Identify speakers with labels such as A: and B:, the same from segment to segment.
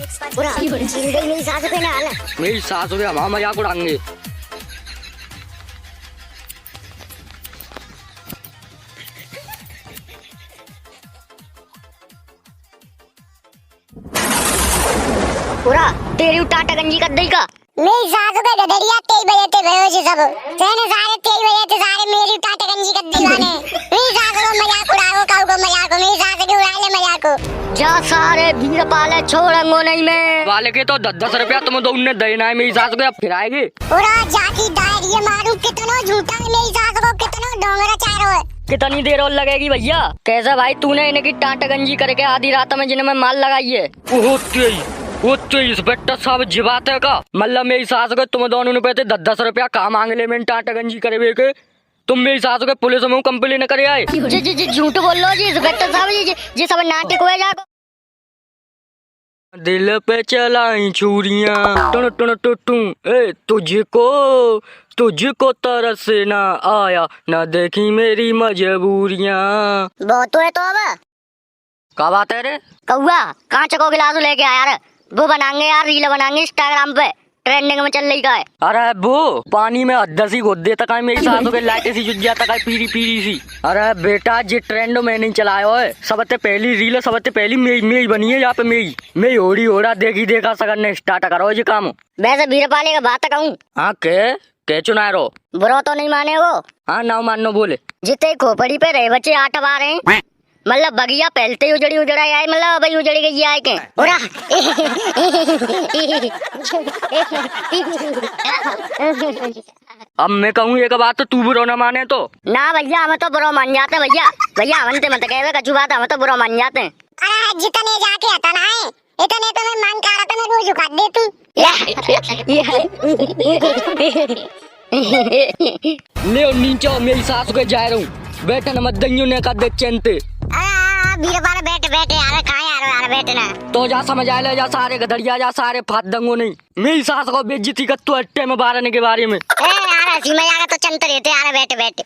A: पूरा छील गई मेरी सासू के ना हाल।
B: मेरी सासू के हमारा मजाक उड़ाएंगे।
A: पूरा तेरी टाटा गंजी कर दई का मेरी सासू के गदरिया 23 बजे ते बेहोश सब तेने सारे 23 बजे ते सारे मेरी टाटा गंजी कर दी गाने। मेरी सासू को मजाक उड़ाओ काऊ को मजाक मेरी सासू के उड़ा ले मजाक जा सारे भीड़ पाले छोड़ंगो नहीं मैं
B: वाले के तो 10-10 रुपया तुम दो उन्हें देना है। मेरी सासू के अब फिर आएगी।
A: पूरा जाकी डायरी मारू कितना झूठा है मेरी सासू को कितना डोंगरा चारो है।
B: कितनी देर और लगेगी भैया? कैसा भाई तूने इन्हें की टाटा गंजी करके आधी रात में जिन्हें माल लगाई है। वो तेईस बेटा सब जिबात है का मतलब मेरी सास के तुम दोनों ने पैसे 10-10 रुपया कहाँ मांग ले मैंने टाटा गंजी करे के तुम मेरी सास के पुलिस में कंप्लेन करे आए।
A: जी झूठ बोल लो जी इंस्पेक्टर साहब जी सब नाटक हुआ जाको।
B: दिल पे चलाई छुरियां टुन टुन टुटू ए तुझको तरस से ना आया ना देखी मेरी मजबूरियां।
A: बहुत है तो अब
B: क्या बात है रे
A: कौआ कहाँ चको गिलास लेके आया रे वो बनाएंगे यार रील बनाएंगे इंस्टाग्राम पे ट्रेंडिंग में चल रही का है।
B: अरे वो पानी में अद्दसी घोद देता का मेरी सासों के लाइट सी जुट जाता का पीरी सी। अरे बेटा ये ट्रेंड में नहीं चलाया है सबसे पहली रील सबसे पहली मेरी बनी है यहाँ पे मेरी ओड़ी ओड़ा देखा सकने स्टार्ट करो ये काम।
A: वैसे भीड़ पाले का बात कहूँ
B: हाँ के चुना रो
A: बुरा तो नहीं माने वो
B: हाँ ना मानो बोले
A: जितने खोपड़ी पे रहे बच्चे आठ बार हैं मतलब बगिया पहलते ही उजड़ा आए मतलब भाई उजड़ी गई आए के पूरा
B: अब मैं कहूँ एक बात तो तू बुरा ना माने तो
A: ना भैया हमें तो बुरा मान जाते भैया हमने मत कहे कछु बात हमें तो बुरा मान जाते हैं। अरे जितने जाके हटा ना है इतने तो मैं मान कर मैं रोज झुका देती
B: ले नीचे मेरी सास के जा रहा हूँ बैठन मत दइयो ने का देख चंते
A: बैठे यार कहाँ यार बैठे ना
B: तो जा समझ आए ले जा सारे गधड़िया जा सारे फात दंगो नहीं मेरी सास को बेइज्जती कर तू अट्टे में बारने के बारे में
A: यार हंसी मजाक तो चलते रहते यार बैठे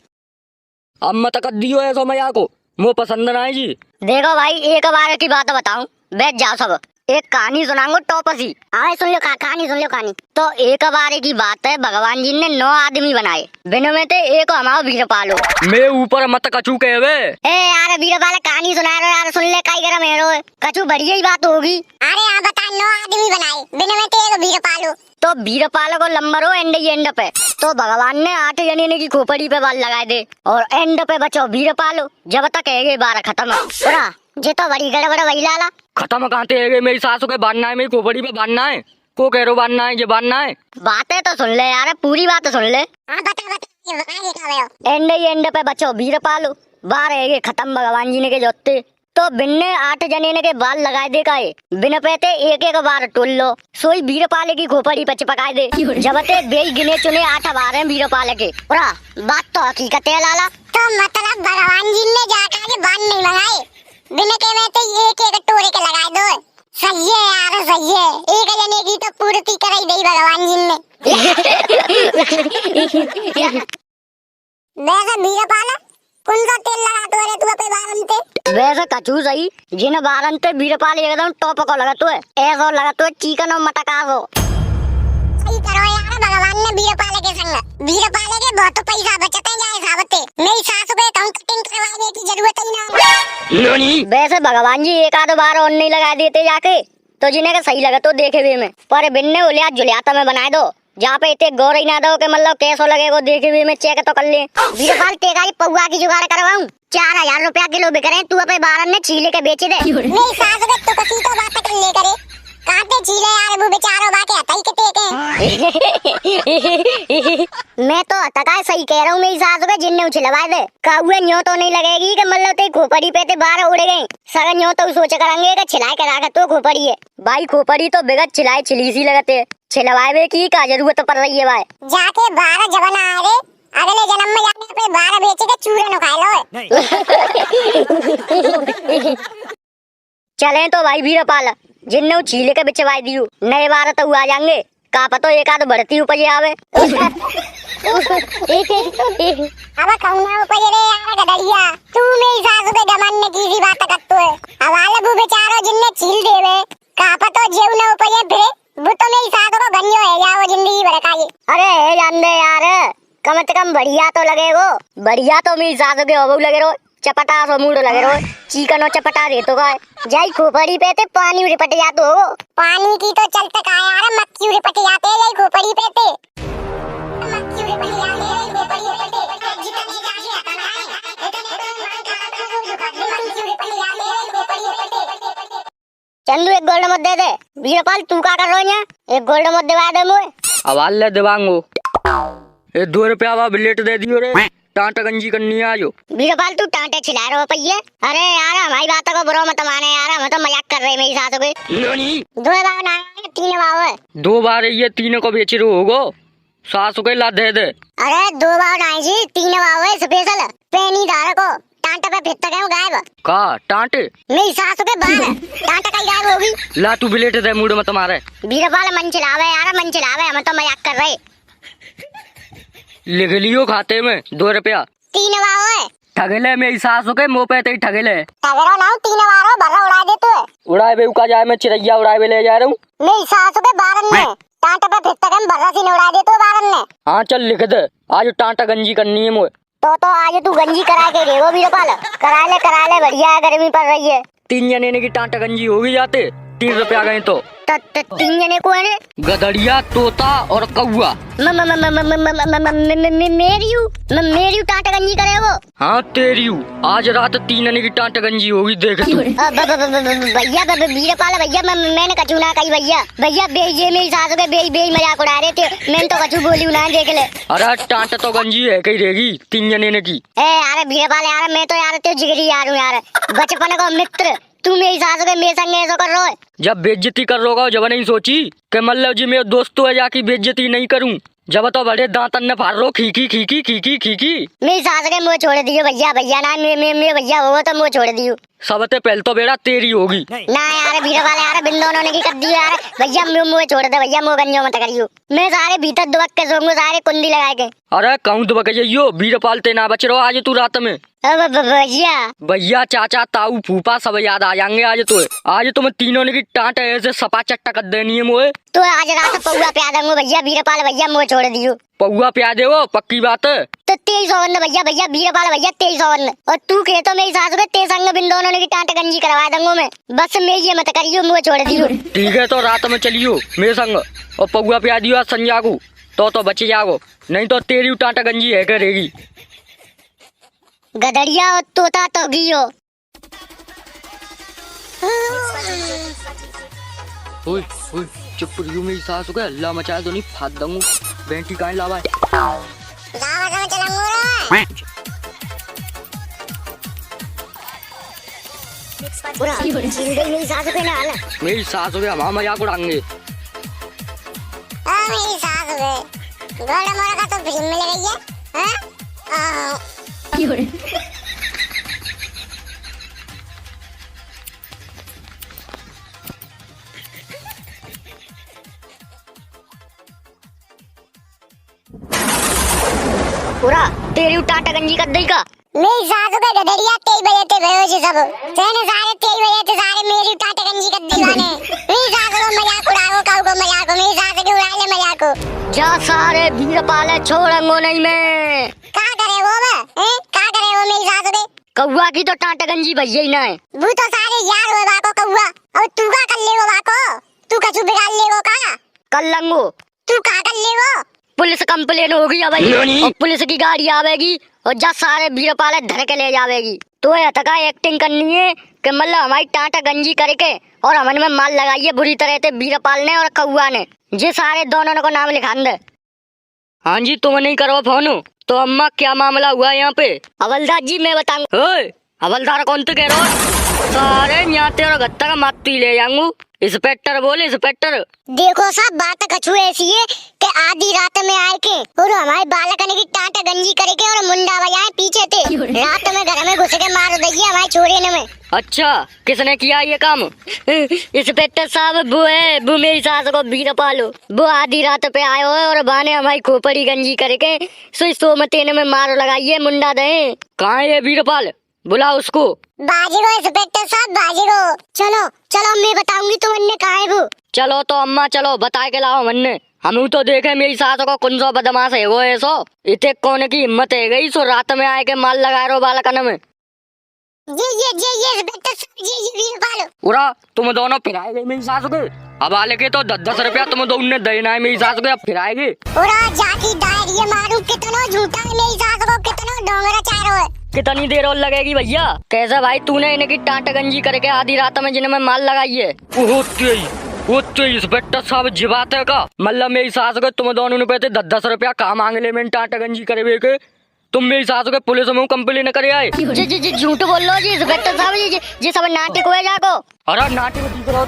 B: अब मत कर दियो ऐसा मजाक को मुझे पसंद ना है जी।
A: देखो भाई एक बार की बात बताऊं बैठ जाओ सब एक कहानी सुनाऊंगा टॉपसी आए सुन लो कहानी तो एक बार की बात है भगवान जी ने 9 आदमी बनाए बिन में थे एक हमारा वीर पालो
B: मैं ऊपर मत कचू के वे
A: यार वीर पाला कहानी सुना रहे यार सुन ले काई करा मेरो कचू बढ़िया ही बात होगी। अरे यहाँ बता 9 आदमी बनाए बिन में थे एक वीर पालो तो वीर पालो को लंबर हो एंड पे तो भगवान ने 8 जने की खोपड़ी पे बाल लगाए दे और एंड पे बचो वीर पालो जब तक है 12 खत्म पूरा जे तो बड़ी गड़बड़ वही लाला
B: खत्म कहते है मेरी सासू के बांधना है मेरी खोपड़ी पे बांधना है को कह रो बांधना है ये बांधना है
A: बातें तो सुन ले यार पूरी बात सुन ले। एंड पे बचो वीर पालो 12 खत्म भगवान जी ने के जोते तो बिन ने 8 जने के बाल लगाए दे का बिन पे ते एक बार टोल लो सोई वीर पाले की खोपड़ी पे चिपकाए दे जब ते बे गिने चुने 8 बार हैं वीर पाले के पूरा बात तो हकीकत है लाला तो मतलब भगवान जी ने जाकर बाल नहीं लगाए बिन के में तो एक टोरे के लगाए दो सही है यार सही है एक जने की तो पूर्ति कराई दई भगवान जी ने। वैसे वीर पाला कौन सा तेल लगा तो रे तू अपने बारन पे वैसे कचू सही जिन बारन पे वीर पाले एकदम टॉप को लगा तो है ऐसा लगा तो चिकन और मटकासो सही करो यार भगवान ने वीर पाले के संग वीर पाले के बहुत पैसा बचते जाए साबते मेरी सासू को कहूं कटिंग करवाने की जरूरत ही ना। वैसे भगवान जी एक आध बार और नहीं लगा देते जाके तो जिन्हें सही लगा तो देखे भी में पर बिन्ने उलिया जुलियाता में बनाए दो जहाँ पे इतने गौर ही ना दो के मतलब कैसा लगेगा देखे भी में चेक तो कर ले वीरपाल टेका ही पौवा की जुगाड़ करवाऊं 4000 रुपया किलो बिक रहे तू अपने बारन ने छीले के बेचे दे मेरी सास के तो कसी तो बात कर ले करे काटे छीले यार वो बेचारो बाके हटाई के मैं तो हटका सही कह रहा हूँ मेरी सास के जिन्ने उछलवाए दे काहुए न्यो तो नहीं लगेगी कि मतलब ते खोपड़ी पे ते बाहर उड़ गए सगन न्यो तो सोच करेंगे कि छिलाए के राखा तो खोपड़ी है भाई खोपड़ी तो बिगत छिलाए छिली सी लगते छिलवाए की का जरूरत पड़ रही है भाई जाके 12 जवान आ रे अगले जन्म में जाके अपने 12 बेचे के चूरन खा लो। चले तो भाई वीरपाल जिन्ने छीले के बिचवाई दियो नए बार तो आ जाएंगे का पता एक आध बढ़ती उपज आवे अब कहूँ उपज रे यार गदड़िया तू मेरी सासू के जमाने की सी बात करतो है हवाले बु बेचारो जिन्ने छील देवे का पता जेव न अरे जान दे यार, कम से कम बढ़िया तो लगे वो। बढ़िया तो मेरी सासू के हो लगे रो, चपटा सो मूड लगे रो, चिकनो चपटा दे तो गाय जाई खोपड़ी पे ते पानी रिपट जा तो। पानी की तो चलते का यार, मक्खी रिपट जाते जाई खोपड़ी पे ते। मक्खी रिपट जाते जाई खोपड़ी पे ते, जितने जाके आता ना है इतने तो मान का मक्खी रिपट जाते जाई खोपड़ी पे ते। चंदू एक गोल्ड मत दे दे। वीरपाल तू का कर रहो है? एक गोल्ड मत दिवा दे मोए।
B: अवाल ले देवांगो, ये 2 रुपया वा बिलेट दे दियो रे, टांटा गंजी करनी आ जो।
A: वीरपाल तू टांटे छिला रहा पहिए। अरे यार हमारी बातों को बुरा मत माने यार, हम तो मजाक कर रहे मेरी सासू के।
B: नानी
A: 2 बार ना 3 बार
B: 2 बार ये 3 को बेच रो होगो, सासू के ला दे दे।
A: अरे 2 बार ना जी 3 बार स्पेशल पेनी धार को टांटा पे फिर तक गायब
B: का टांटे
A: मेरी सासू के बाल टांटा कहीं गायब होगी।
B: ला तू बिलेट दे, मूड मत मारे।
A: वीरपाल मन चलावे यार, मन चलावे, हम तो मजाक कर रहे।
B: लिख लियो खाते में 2 रुपया।
A: 3 बार
B: ठगले मेरी सासू के मुंह पे ते ठगले।
A: ठगरो ना 3 बार भरा उड़ा दे तू।
B: उड़ाए बे उका जाए, मैं चिड़ैया उड़ाए बे ले जा रहा हूँ।
A: मेरी सासू के बारन ने टांटा पे फिर तक भरा सी उड़ा दे तू बारन ने।
B: हाँ चल लिख दे, आज टांटा गंजी करनी है मुझे।
A: तो आज तू गंजी करा के देखो वीरपाल, करा ले बढ़िया, गर्मी पड़ रही है।
B: 3 जने की टांटा गंजी होगी जाते 3 रुपया गए तो।
A: 3 जने को है
B: गदड़िया, तोता और कौआ।
A: मेरी टाटा गंजी करे वो।
B: हाँ तेरी आज रात 3 जने की टांटा गंजी होगी, देख तू।
A: भैया वीरपाल भैया मैंने कछु ना कही भैया। भैया बेजे मेरी सासू के बेई मजाक उड़ा रहे थे, मैंने तो कछु बोली ना, देख ले।
B: अरे टांटा तो गंजी है कही रहेगी 3 जने की।
A: यार वीरपाल यार, मैं तो यार तेरे जिगरी यार हूँ यार, बचपन का मित्र। तू मेरी सासू के मेरे संग ऐसा कर रहा है।
B: जब बेइज्जती कर रोगा जब नहीं सोची कि मतलब जी मेरे दोस्तों है जाके बेइज्जती नहीं करूं, जब तो बड़े दांतन ने फाड़ रो खीकी खीकी खीकी खीकी।
A: मेरी सास के मुँह छोड़ दियो भैया ना, मेरे भैया हो तो मुँह छोड़ दियो।
B: सबसे पहले तो बेड़ा तेरी होगी
A: ना यार वीरपाल यार, बिंदोनों ने की कर दियो यार। भैया मुँह छोड़ दे भैया, मुँह गंजो मत करियो। मैं सारे भीतर दुबक के सोऊंगा, सारे कुंडी लगा के।
B: अरे कहूँ दुबक जाइयो, वीरपाल ते ना बच रहो आज तू रात में।
A: भैया
B: भैया चाचा ताऊ फूफा सब याद आ जाएंगे आज तो। आज तुम्हें तीनों ने की टांट ऐसे सपा चट्टा कर देनी है मोए।
A: तो आज रात पौआ प्या दूंगा भैया, वीरपाल भैया मुँह छोड़ दियो।
B: पौआ प्या दे वो पक्की बात है।
A: तो 23 भैया वीरपाल भैया 23। और तू कहे तो मेरी सासू के ते संग बिंदोनों ने की टांट गंजी करवा दूंगा मैं। बस मैं ये मत करियो, मुँह छोड़ दियो।
B: ठीक है तो रात में चलियो मेरे संग और पौआ प्या दियो आज संजा को, तो बच जाओ, नहीं तो तेरी टांटा गंजी है करेगी।
A: गदड़िया और तोता तो गियो।
B: ओए ओए चुप रहियो, मेरी सास हो गया अल्लाह मचा दो नहीं फाड़ दूंगा। बेंटी काहे लावा
A: लावा चलाऊंगा पूरा मेरी सास पे ना आला।
B: मेरी सास हो गया हम मजाक उड़ाएंगे।
A: मेरी सास हो गए गोल्ड मोरा का तो फ्री में ले गई है। हां पूरा तेरी टाटा गंजी कर देगा। मेरी सासू के गदरिया 23 बजे ते गयो छी सब तेने सारे 23 बजे ते सारे मेरी टाटा गंजी कर दी गाने। मेरी सासू को मजाक उड़ाओ, काऊ को मजाक, मेरी सासू के उड़ा ले मजाक जा। सारे वीरपाल छोड़ंगो नहीं मैं। का करे वो हैं? का करे वो मेरी सासू के? कौवा की तो टाटा गंजी भैया ही ना है। वो तो सारे यार हो बाको कौवा, और तू का कर ले वो बाको? तू कछु बिगाड़ ले वो का? कर लंगो तू का कर ले वो? पुलिस कंप्लेन होगी अब और पुलिस की गाड़ी आवेगी और जा सारे वीरपाल धर के ले जावेगी। तो ये तका एक्टिंग करनी है कि मतलब हमारी टाटा गंजी करके और हमन में माल लगाइए बुरी तरह से वीरपाल ने और कौआ ने। ये सारे दोनों को नाम लिखा दे।
B: हाँ जी तुम नहीं करो फोन तो अम्मा क्या मामला हुआ यहाँ पे?
A: हवलदार जी मैं बताऊंगा।
B: हवलदार कौन तो कह रहा हो? सारे यहाँ तेरा गत्ता का माती ले जाऊंगा। इंस्पेक्टर बोले इंस्पेक्टर।
A: देखो साहब बात कछु ऐसी है कि आधी रात में आए के और हमारे बालक ने की टाटा गंजी करके और मुंडा बजाए पीछे थे। रात में घर में घुस के मार दिए हमारे छोरे ने में।
B: अच्छा किसने किया ये काम?
A: इंस्पेक्टर साहब वो मेरी सास को वीरपाल वो आधी रात पे आए हो और बाने हमारी खोपड़ी गंजी करके सोमतेने में मार लगाइए मुंडा दे।
B: कहाँ है ये वीरपाल? बुला उसको।
A: बाजीरो इंस्पेक्टर साहब बाजीरो। चलो चलो मैं बताऊंगी तुमने कहा है वो।
B: चलो तो अम्मा चलो बता के लाओ मन्ने, हम तो देखे मेरी सास को कौन सो बदमाश है वो ऐसो इतने कोने की हिम्मत है गई सो रात में आए के माल लगा रहे हो बालकन में।
A: ये बेटा ये वीरपाल
B: उरा तुम दोनों फिराए गई मेरी सास के। अब आले के तो 10-10 रुपया तुम दोनों ने देना है मेरी सास को, अब फिराएगी।
A: उरा जाती दायर ये मारू कितना झूठा है मेरी सास को, कितना डोंगरा चारो है।
B: कितनी देर और लगेगी भैया? कैसा भाई तूने इन्हें की टांट गंजी करके आधी रात में जिन्हें माल लगाई है। वो तेईस बेटा सब जिबाते का मतलब मेरी सास को तुम दोनों ने पैसे 10-10 रुपया कहाँ मांग ले मैंने टांट गंजी करे के। तुम मेरी सास के पुलिस में कंप्लेन करे आए।
A: जी झूठ बोल लो जी इंस्पेक्टर साहब जी सब नाटक हुए जाको।
B: अरे नाटक दिख रहा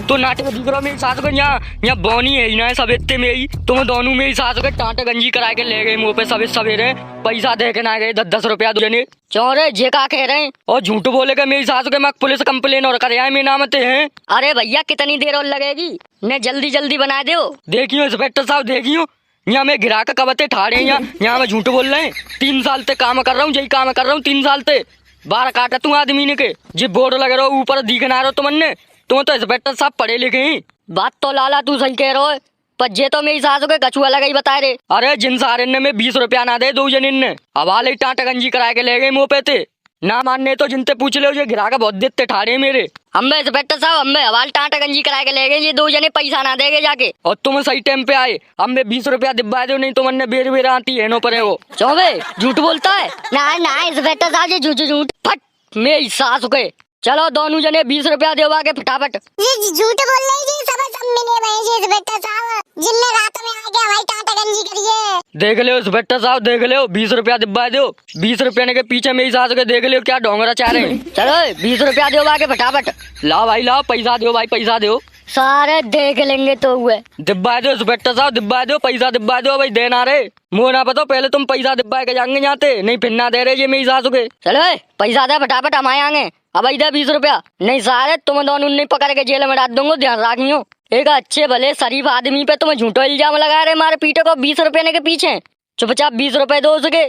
B: तो नाटक दिख रहा मेरी सास को यहाँ बोनी है ना सब इतने में ही तुम दोनों मेरी सास के टांट गंजी करा के ले गए मुँह पे सब सवेरे पैसा दे के ना गए 10-10 रुपया दूने चौरे जे का कह रहे हैं और झूठ बोले के मेरी सास के मैं पुलिस कंप्लेन और करे आए मेरे नाम हैं। अरे भैया कितनी देर और लगेगी ने जल्दी बना दो। देखियो इंस्पेक्टर साहब देखियो यहाँ मैं गिरा के कबते ठाड़े यहाँ मैं झूठ बोल रहे हैं। 3 साल से काम कर रहा हूँ यही काम कर रहा हूँ 3 साल से बार काटा तू आदमी ने के जी बोर्ड लगे रहो ऊपर दिखना रहो तुमने तुम तो इंस्पेक्टर साहब पढ़े लिखे ही। बात तो लाला तू सही कह रहे हो पर जे तो मेरी सास के कछुआ लगा ही बता रहे। अरे जिन सारे ने में 20 रुपया ना दे 2 जन ने अब आले टाँट गंजी करा के ले गए मुँह पे थे ना मानने तो जिनते पूछ ले ये गिरा के बहुत देते ठाड़े मेरे अम्बे इंस्पेक्टर साहब अम्बे हवाल टाँट गंजी करा के ले गए ये 2 जने पैसा ना देगे जाके और तुम सही टाइम पे आए अम्बे 20 रुपया दिब्बा दो नहीं तुमने बेर आती है नो परे वो चौबे झूठ बोलता है
A: ना इंस्पेक्टर साहब जी झूठ
B: फट मेरी सास के चलो दोनों जने 20 रुपया दे के फटाफट।
A: जी झूठ बोल रहे जी सब मिले भाई जी इंस्पेक्टर साहब जिनने रात में आके हमारी टाटा गंजी करी है।
B: देख लो इंस्पेक्टर साहब देख लो 20 रुपया दिब्बा दो 20 रुपया के पीछे मेरी सास के देख लो क्या डोंगरा चाह रहे हैं। चलो 20 रुपया दो के फटाफट लाओ भाई लाओ पैसा दो भाई पैसा दो
A: सारे देख लेंगे तो हुए
B: दिब्बा दो इंस्पेक्टर साहब दिब्बा दो पैसा दिब्बा दो भाई देना रे मुँह ना पता पहले तुम पैसा दिब्बा के जाएंगे जाते नहीं फिर ना दे रहे ये मेरी सास के। चलो पैसा दे फटाफट हम आएंगे अब इधर 20 रुपया नहीं सारे तुम दोनों ने पकड़ के जेल में डाल दूंगा ध्यान रखियो। एक अच्छे भले शरीफ आदमी पे तुम झूठो इल्जाम लगा रहे मारे पीटे को 20 रुपये के पीछे चुपचाप 20 रुपए दो उसके।